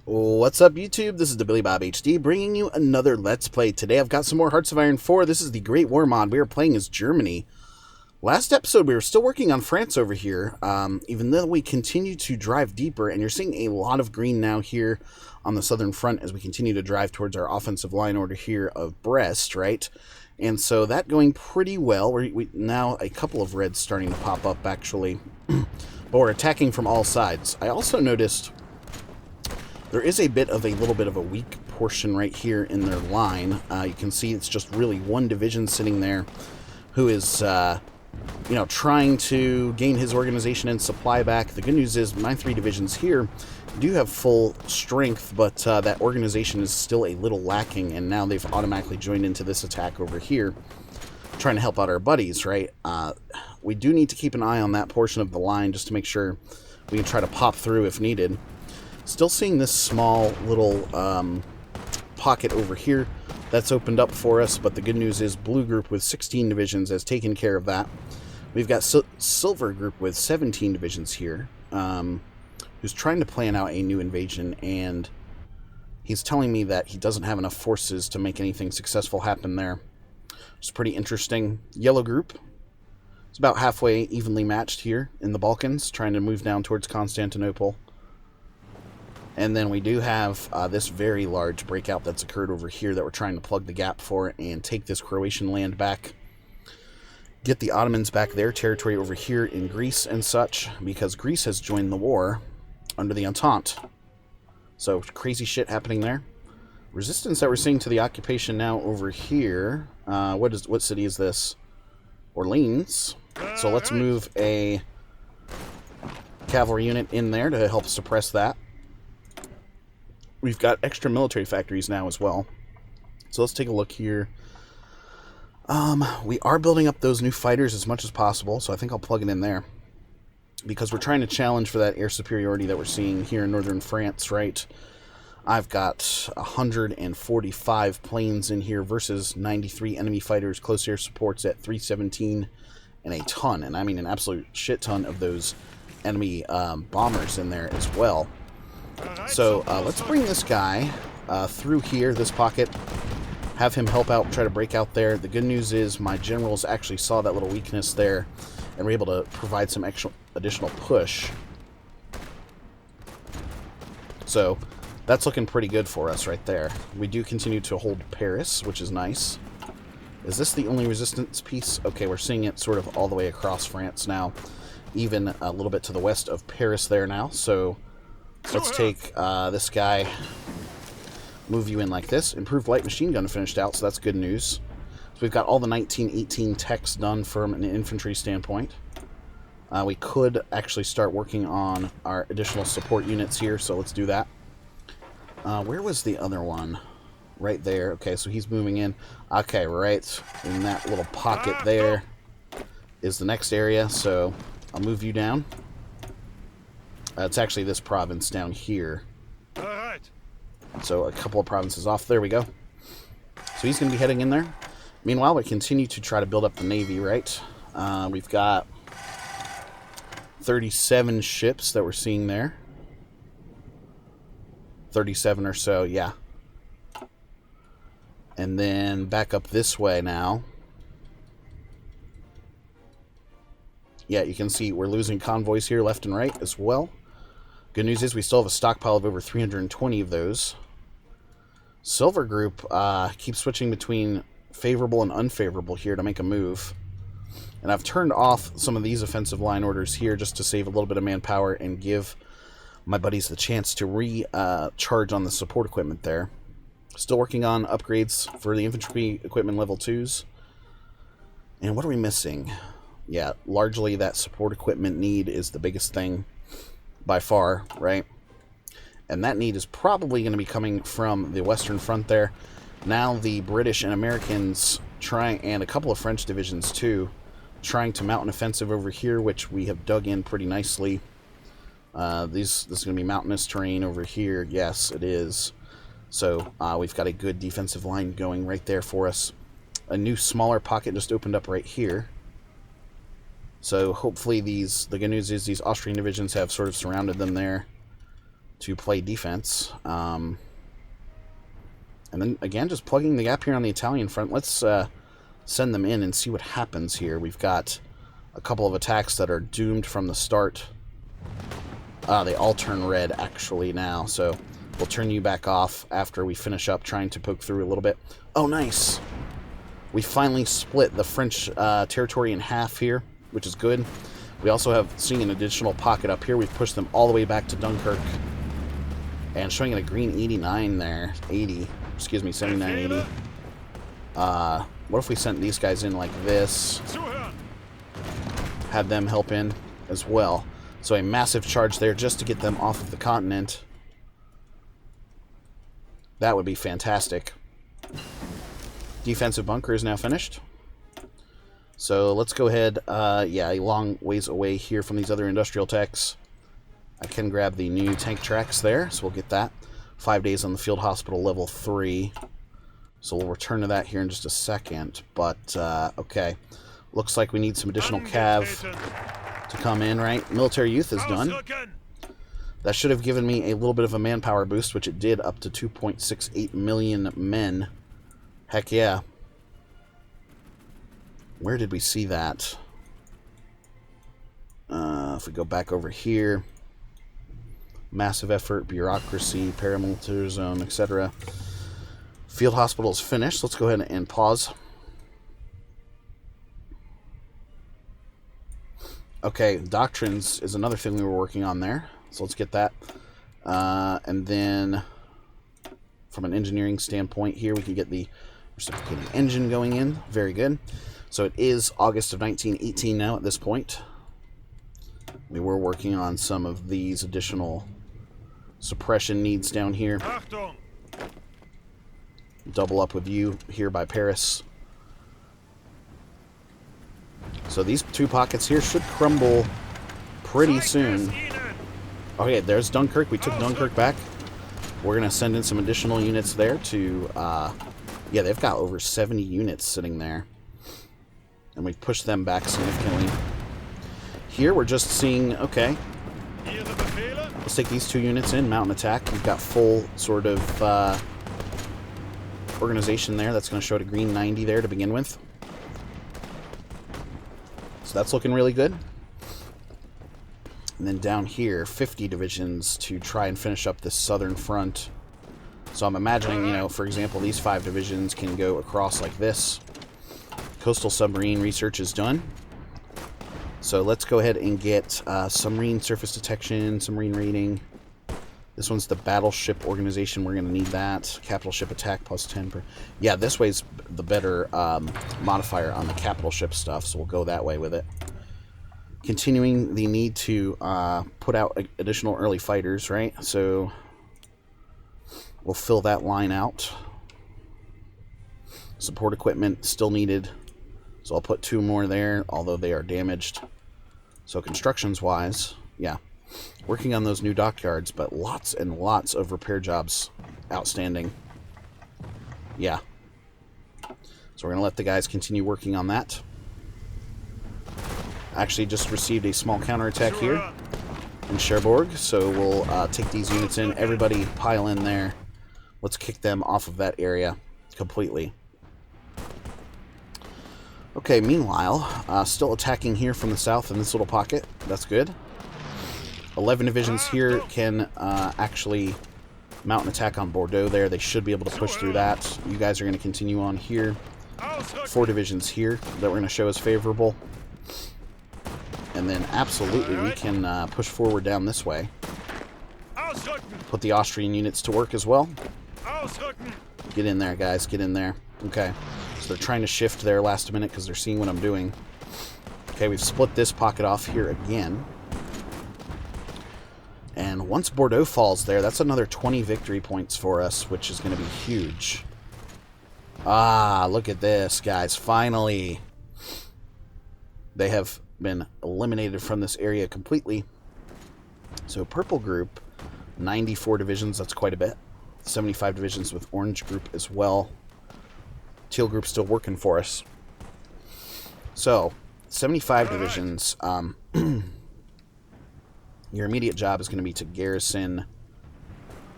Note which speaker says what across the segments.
Speaker 1: What's up, YouTube? This is the Billy Bob HD bringing you another Let's Play. Today I've got some more Hearts of Iron 4. This is the Great War mod. We are playing as Germany. Last episode we were still working on France over here, even though we continue to drive deeper, and you're seeing a lot of green now here on the southern front as we continue to drive towards our offensive line order here of Brest, right? And so that going pretty well. We now a couple of reds starting to pop up, actually. But we're attacking from all sides. I also noticed there is a little bit of a weak portion right here in their line. You can see it's just really one division sitting there who is, trying to gain his organization and supply back. The good news is my three divisions here do have full strength, but that organization is still a little lacking, and now they've automatically joined into this attack over here, trying to help out our buddies, right? We do need to keep an eye on that portion of the line just to make sure we can try to pop through if needed. Still seeing this small little pocket over here that's opened up for us, but the good news is Blue Group with 16 divisions has taken care of that. We've got Silver Group with 17 divisions here, who's trying to plan out a new invasion, and he's telling me that he doesn't have enough forces to make anything successful happen there. It's pretty interesting. Yellow Group is about halfway evenly matched here in the Balkans, trying to move down towards Constantinople. And then we do have this very large breakout that's occurred over here that we're trying to plug the gap for and take this Croatian land back. Get the Ottomans back their territory over here in Greece and such, because Greece has joined the war under the Entente. So crazy shit happening there. Resistance that we're seeing to the occupation now over here. What city is this? Orleans. So let's move a cavalry unit in there to help suppress that. We've got extra military factories now as well. So let's take a look here. We are building up those new fighters as much as possible, so I think I'll plug it in there. Because we're trying to challenge for that air superiority that we're seeing here in northern France, right? I've got 145 planes in here versus 93 enemy fighters, close air supports at 317 and a ton. And I mean an absolute shit ton of those enemy bombers in there as well. So let's bring this guy through here, this pocket, have him help out, try to break out there. The good news is my generals actually saw that little weakness there and were able to provide some additional push. So that's looking pretty good for us right there. We do continue to hold Paris, which is nice. Is this the only resistance piece? Okay, we're seeing it sort of all the way across France now, even a little bit to the west of Paris there now. So let's take this guy, move you in like this. Improved light machine gun finished out, so that's good news. So we've got all the 1918 techs done from an infantry standpoint. We could actually start working on our additional support units here, so let's do that. Where was the other one? Right there. Okay, so he's moving in. Okay, right in that little pocket there is the next area, so I'll move you down. It's actually this province down here. So a couple of provinces off. There we go. So he's going to be heading in there. Meanwhile, we continue to try to build up the Navy, right? We've got 37 ships that we're seeing there. 37 or so, yeah. And then back up this way now. Yeah, you can see we're losing convoys here left and right as well. Good news is we still have a stockpile of over 320 of those. Silver Group keeps switching between favorable and unfavorable here to make a move. And I've turned off some of these offensive line orders here just to save a little bit of manpower and give my buddies the chance to recharge on the support equipment there. Still working on upgrades for the infantry equipment level 2s. And what are we missing? Yeah, largely that support equipment need is the biggest thing by far, right? And that need is probably going to be coming from the Western Front there. Now the British and Americans and a couple of French divisions too, trying to mount an offensive over here, which we have dug in pretty nicely. This is going to be mountainous terrain over here. Yes, it is. So we've got a good defensive line going right there for us. A new smaller pocket just opened up right here. So hopefully the good news is these Austrian divisions have sort of surrounded them there to play defense. And then, again, just plugging the gap here on the Italian front. Let's send them in and see what happens here. We've got a couple of attacks that are doomed from the start. They all turn red, actually, now. So we'll turn you back off after we finish up trying to poke through a little bit. Oh, nice! We finally split the French territory in half here, which is good. We also have seen an additional pocket up here. We've pushed them all the way back to Dunkirk. And showing it a green 89 there. 80. Excuse me, 79, 80. What if we sent these guys in like this? Had them help in as well. So a massive charge there just to get them off of the continent. That would be fantastic. Defensive bunker is now finished. So let's go ahead. Yeah, a long ways away here from these other industrial techs. I can grab the new tank tracks there, so we'll get that. 5 days on the field hospital level 3. So we'll return to that here in just a second. But, okay. Looks like we need some additional cav to come in, right? Military youth is done. That should have given me a little bit of a manpower boost, which it did, up to 2.68 million men. Heck yeah. Where did we see that? If we go back over here. Massive effort, bureaucracy, paramilitarism, etc. Field hospital is finished. Let's go ahead and pause. Okay, doctrines is another thing we were working on there. So let's get that. And then from an engineering standpoint here, we can get the reciprocating engine going in. Very good. So it is August of 1918 now at this point. We were working on some of these additional suppression needs down here. Double up with you here by Paris. So these two pockets here should crumble pretty soon. Okay, there's Dunkirk. We took Dunkirk back. We're going to send in some additional units there to... yeah, they've got over 70 units sitting there. And we pushed them back significantly. Here we're just seeing... Okay. Let's take these two units in. Mountain attack. We've got full sort of organization there. That's going to show it a green 90 there to begin with. So that's looking really good. And then down here, 50 divisions to try and finish up this southern front. So I'm imagining, you know, for example, these 5 divisions can go across like this. Coastal submarine research is done. So let's go ahead and get submarine surface detection, submarine rating. This one's the battleship organization. We're going to need that. Capital ship attack plus 10 per... Yeah, this way's the better modifier on the capital ship stuff, so we'll go that way with it. Continuing the need to put out additional early fighters, right? So we'll fill that line out. Support equipment still needed. So I'll put 2 more there, although they are damaged. So constructions-wise, yeah. Working on those new dockyards, but lots and lots of repair jobs outstanding. Yeah. So we're going to let the guys continue working on that. Actually just received a small counterattack here in Cherbourg, so we'll take these units in. Everybody pile in there. Let's kick them off of that area completely. Okay, meanwhile, still attacking here from the south in this little pocket. That's good. 11 divisions here can actually mount an attack on Bordeaux there. They should be able to push through that. You guys are going to continue on here. 4 divisions here that we're going to show as favorable. And then absolutely we can push forward down this way. Put the Austrian units to work as well. Get in there, guys. Get in there. Okay. So they're trying to shift there last minute because they're seeing what I'm doing. Okay, we've split this pocket off here again. And once Bordeaux falls there, that's another 20 victory points for us, which is going to be huge. Ah, look at this, guys. Finally. They have been eliminated from this area completely. So purple group, 94 divisions. That's quite a bit. 75 divisions with orange group as well. Teal group still working for us. So 75 divisions. Your immediate job is going to be to garrison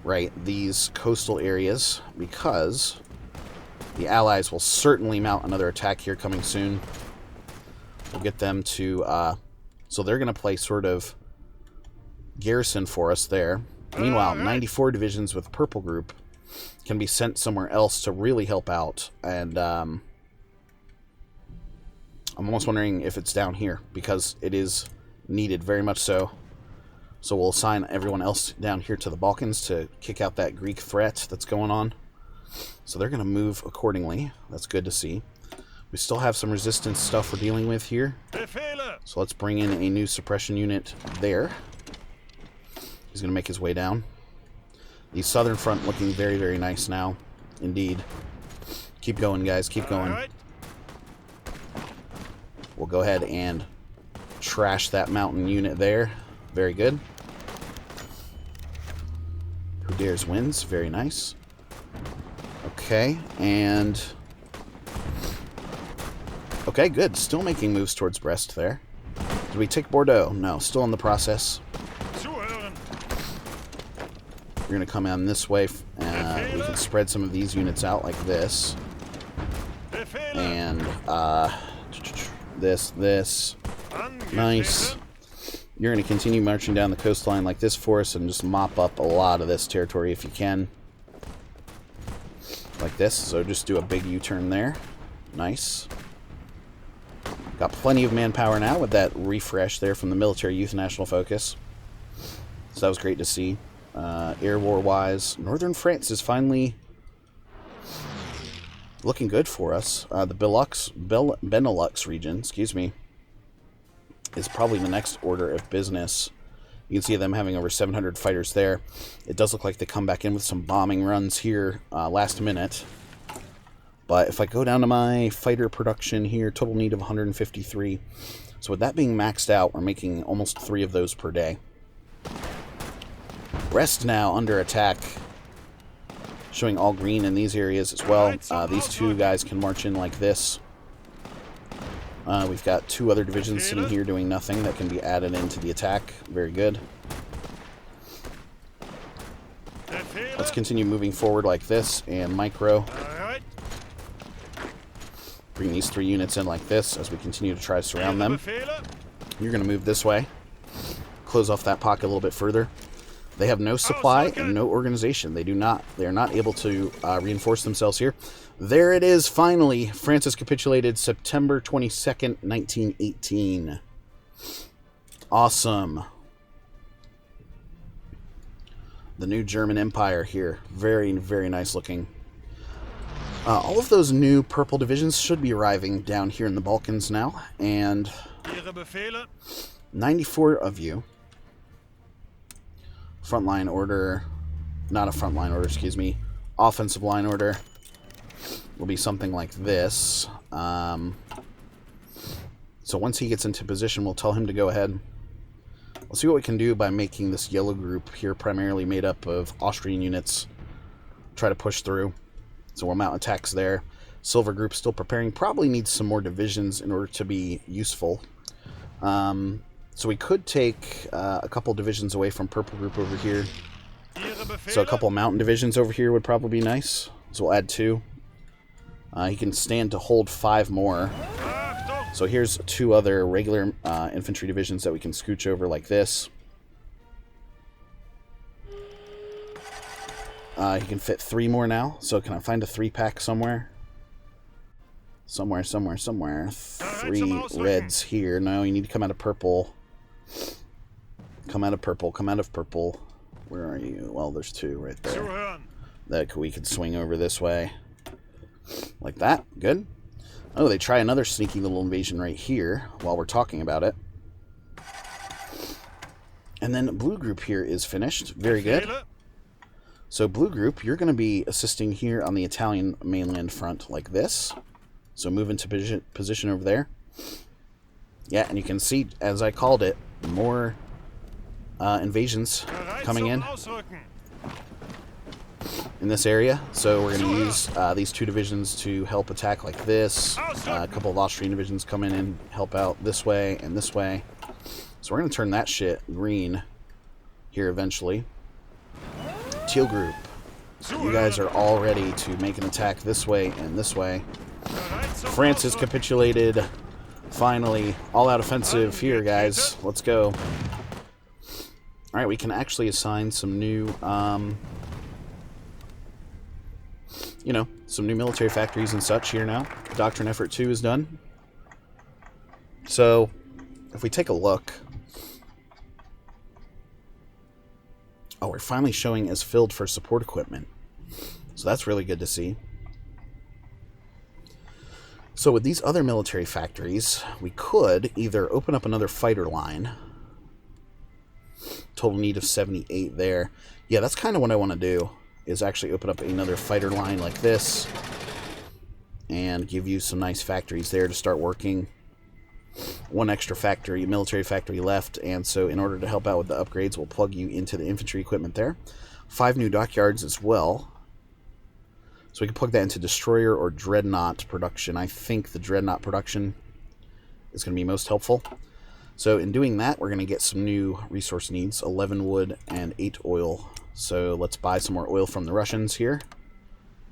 Speaker 1: right, these coastal areas, because the Allies will certainly mount another attack here coming soon. We'll get them to, so they're going to play sort of garrison for us there. Meanwhile, 94 divisions with Purple Group can be sent somewhere else to really help out. And I'm almost wondering if it's down here, because it is needed very much so. So we'll assign everyone else down here to the Balkans to kick out that Greek threat that's going on. So they're going to move accordingly. That's good to see. We still have some resistance stuff we're dealing with here. So let's bring in a new suppression unit there. He's going to make his way down. The southern front looking very, very nice now. Indeed. Keep going, guys. Keep going. We'll go ahead and trash that mountain unit there. Very good. Who dares wins. Very nice. Okay, and... okay, good. Still making moves towards Brest there. Did we take Bordeaux? No, still in the process. We're going to come in this way. We can spread some of these units out like this. And, this. Nice. You're going to continue marching down the coastline like this for us and just mop up a lot of this territory if you can. Like this. So just do a big U-turn there. Nice. Got plenty of manpower now with that refresh there from the Military Youth National Focus. So that was great to see. Air war-wise, Northern France is finally looking good for us. The Benelux region, excuse me, is probably the next order of business. You can see them having over 700 fighters there. It does look like they come back in with some bombing runs here last minute. But if I go down to my fighter production here, total need of 153. So with that being maxed out, we're making almost 3 of those per day. Brest now under attack. Showing all green in these areas as well. These two guys can march in like this. We've got 2 other divisions sitting here doing nothing that can be added into the attack. Very good. Let's continue moving forward like this and micro. Bring these 3 units in like this as we continue to try to surround them. You're going to move this way. Close off that pocket a little bit further. They have no supply and no organization. They are not able to reinforce themselves here. There it is, finally. France has capitulated September 22nd, 1918. Awesome. The new German Empire here. Very, very nice looking. All of those new purple divisions should be arriving down here in the Balkans now. And 94 of you. Frontline order, not a frontline order, excuse me, offensive line order will be something like this. So once he gets into position, we'll tell him to go ahead. We'll see what we can do by making this yellow group here primarily made up of Austrian units. Try to push through. So we'll mount attacks there. Silver group still preparing. Probably needs some more divisions in order to be useful. So we could take a couple divisions away from Purple Group over here. So a couple mountain divisions over here would probably be nice. So we'll add 2. He can stand to hold 5 more. So here's 2 other regular infantry divisions that we can scooch over like this. He can fit 3 more now. So can I find a 3-pack somewhere? Somewhere. 3 reds here. No, you need to come out of purple. Come out of purple. Where are you? Well, there's 2 right there. That we could swing over this way. Like that. Good. Oh, they try another sneaky little invasion right here while we're talking about it. And then blue group here is finished. Very good. So blue group, you're going to be assisting here on the Italian mainland front like this. So move into position over there. Yeah, and you can see, as I called it, more invasions coming in this area. So we're going to use these 2 divisions to help attack like this. A couple of Austrian divisions come in and help out this way and this way. So we're going to turn that shit green here eventually. Teal group. You guys are all ready to make an attack this way and this way. France has capitulated. Finally, all-out offensive here, guys. Let's go. Alright, we can actually assign some new, you know, some new military factories and such here now. Doctrine Effort 2 is done. So, if we take a look... Oh, we're finally showing as filled for support equipment. So that's really good to see. So with these other military factories, we could either open up another fighter line. Total need of 78 there. Yeah, that's kind of what I want to do, is actually open up another fighter line like this. And give you some nice factories there to start working. One extra factory, military factory left, and so in order to help out with the upgrades, we'll plug you into the infantry equipment there. 5 new dockyards as well. So we can plug that into destroyer or dreadnought production. I think the dreadnought production is going to be most helpful. So in doing that, we're going to get some new resource needs, 11 wood and 8 oil. So let's buy some more oil from the Russians here.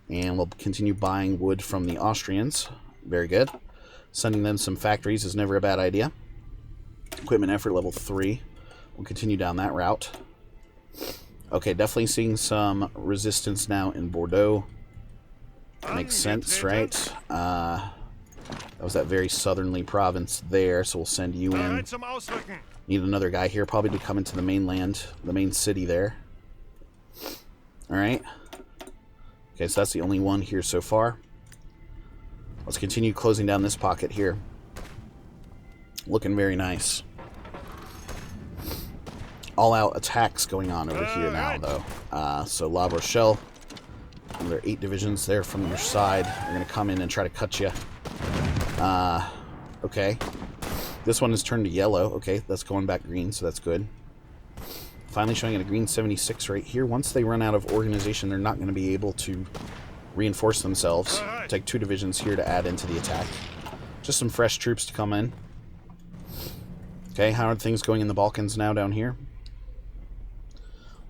Speaker 1: And we'll continue buying wood from the Austrians. Very good. Sending them some factories is never a bad idea. Equipment effort level 3. We'll continue down that route. Okay, definitely seeing some resistance now in Bordeaux. Makes sense, right? That was that very southerly province there, so we'll send you in. Need another guy here, probably to come into the mainland, the main city there. Alright. Okay, so that's the only one here so far. Let's continue closing down this pocket here. Looking very nice. All-out attacks going on over here now, though. So La Rochelle, another 8 divisions there from your side. They're going to come in and try to cut you. Okay. This one is turned to yellow. Okay, that's going back green, so that's good. Finally showing it a green 76 right here. Once they run out of organization, they're not going to be able to reinforce themselves. Take 2 divisions here to add into the attack. Just some fresh troops to come in. Okay, how are things going in the Balkans now down here?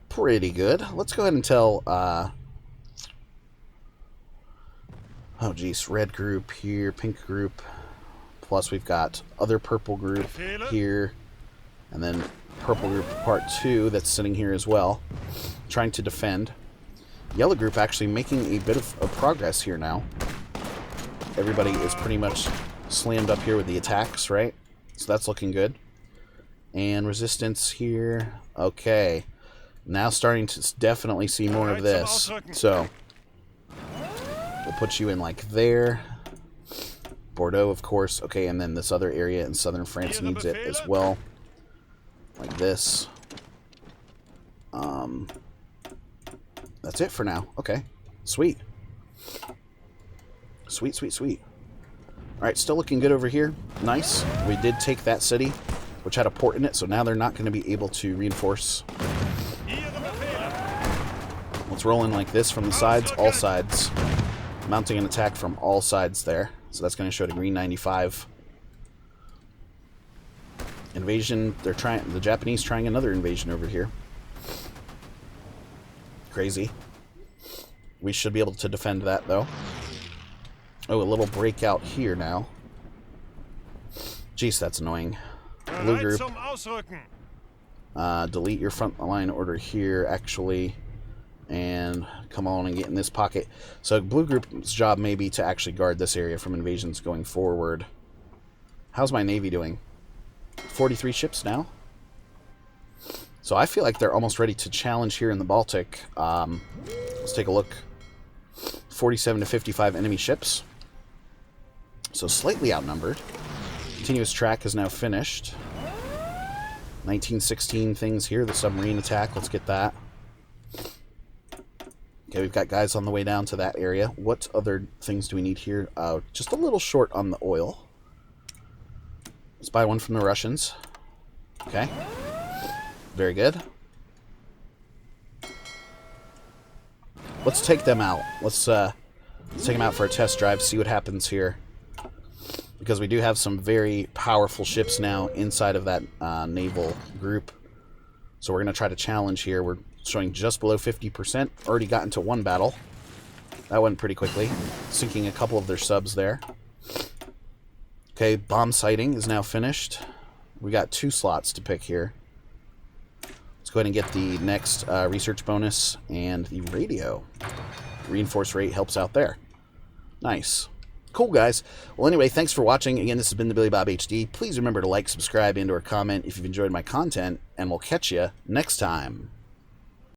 Speaker 1: Pretty good. Let's go ahead and tell, oh geez, red group here, pink group. Plus we've got other purple group here. And then purple group part 2 that's sitting here as well. Trying to defend. Yellow group actually making a bit of progress here now. Everybody is pretty much slammed up here with the attacks, right? So that's looking good. And resistance here. Okay. Now starting to definitely see more of this. So we'll put you in like there. Bordeaux, of course. Okay, and then this other area in southern France needs it as well. Like this. That's it for now. Okay. Sweet. Sweet, sweet, sweet. Alright, still looking good over here. Nice. We did take that city, which had a port in it, so now they're not going to be able to reinforce. Let's roll in like this from the sides, all sides. Mounting an attack from all sides there. So that's going to show to green 95. Invasion, they're trying, the Japanese trying another invasion over here. Crazy. We should be able to defend that though. Oh, a little breakout here now. Jeez, that's annoying. Blue group. Delete your front line order here, actually. And come on and get in this pocket. So blue group's job may be to actually guard this area from invasions going forward. How's my navy doing? 43 ships now. So I feel like they're almost ready to challenge here in the Baltic. Let's take a look. 47 to 55 enemy ships. So slightly outnumbered. Continuous track is now finished. 1916 things here. The submarine attack. Let's get that. Okay, we've got guys on the way down to that area. What other things do we need here? Just a little short on the oil. Let's buy one from the Russians. Okay. Very good. Let's take them out. Let's take them out for a test drive, see what happens here. Because we do have some very powerful ships now inside of that naval group. So we're going to try to challenge here. We're showing just below 50%. Already got into one battle. That went pretty quickly, sinking a couple of their subs there. Okay, bomb sighting is now finished. We got 2 slots to pick here. Let's go ahead and get the next research bonus and the radio. Reinforce rate helps out there. Nice. Cool, guys. Well, anyway, thanks for watching. Again, this has been the Billy Bob HD. Please remember to like, subscribe, and/or comment if you've enjoyed my content, and we'll catch you next time.